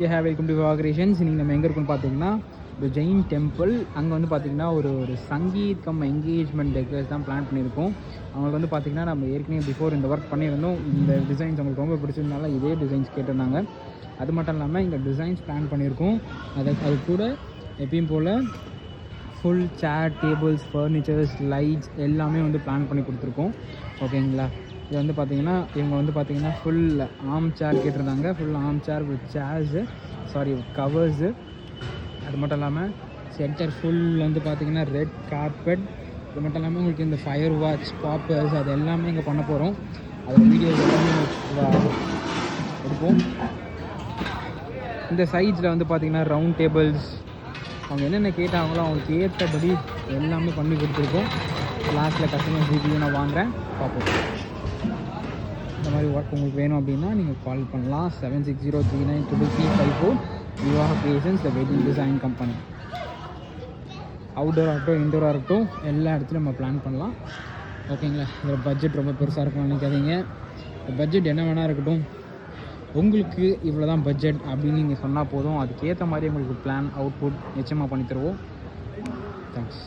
Welcome to Vivah creations. நீங்கள் நம்ம எங்கே இருக்குன்னு பார்த்தீங்கன்னா ஒரு ஜெயின் டெம்பிள். அங்கே வந்து பார்த்திங்கன்னா ஒரு சங்கீத் கம் என்கேஜ்மெண்ட் டெக்கர்ஸ் தான் பிளான் பண்ணியிருக்கோம். அவங்களுக்கு வந்து பார்த்திங்கன்னா நம்ம ஏற்கனவே பிஃபோர் இந்த ஒர்க் பண்ணியிருந்தோம். இந்த டிசைன்ஸ் அவங்களுக்கு ரொம்ப பிடிச்சிருந்தால இதே டிசைன்ஸ் கேட்டிருந்தாங்க. அது மட்டும் இல்லாமல் இங்கே டிசைன்ஸ் பிளான் பண்ணியிருக்கோம். அது கூட எப்பயும் போல் ஃபுல் சேர், டேபிள்ஸ், ஃபர்னிச்சர்ஸ், லைட்ஸ் எல்லாமே வந்து பிளான் பண்ணி கொடுத்துருக்கோம். ஓகேங்களா? இது வந்து பார்த்திங்கன்னா இவங்க வந்து பார்த்திங்கன்னா ஃபுல் ஆர்ம் சேர் கேட்டிருந்தாங்க. Full arm chair with chairs, covers. அது மட்டும் இல்லாமல் சென்டர் ஃபுல் வந்து பார்த்திங்கன்னா ரெட் கார்பெட். அது மட்டும் இல்லாமல் உங்களுக்கு இந்த ஃபயர் வாட்ச், பாப்பர்ஸ் அது எல்லாமே இங்கே பண்ண போகிறோம். அதோட வீடியோஸ் எல்லாமே எடுப்போம். இந்த சைட்ஸில் வந்து பார்த்திங்கன்னா ரவுண்ட் டேபிள்ஸ், அவங்க என்னென்ன கேட்டாங்களோ அவங்களுக்கு ஏற்றபடி எல்லாமே பண்ணி கொடுத்துருக்கோம். லாஸ்ட்டில் கஸ்டமர்ஸ் ரிவ்யூ நான் வாங்குகிறேன், பார்ப்போம். இந்த மாதிரி ஒர்க் உங்களுக்கு வேணும் அப்படின்னா நீங்கள் கால் பண்ணலாம். 7603933354. Vivaha creations, the wedding design company. அவுட்டோராக இருக்கட்டும், இன்டோராக இருக்கட்டும், எல்லா இடத்துலையும் நம்ம பிளான் பண்ணலாம். ஓகேங்களா? இதில் பட்ஜெட் ரொம்ப பெருசாக இருக்கும்னு நினைக்காதீங்க. பட்ஜெட் என்ன வேணால் இருக்கட்டும், உங்களுக்கு இவ்வளோ தான் பட்ஜெட் அப்படின்னு நீங்கள் சொன்னால் போதும். அதுக்கேற்ற மாதிரி உங்களுக்கு பிளான் அவுட்புட் நிச்சயமாக பண்ணி தருவோம். தேங்க்ஸ்.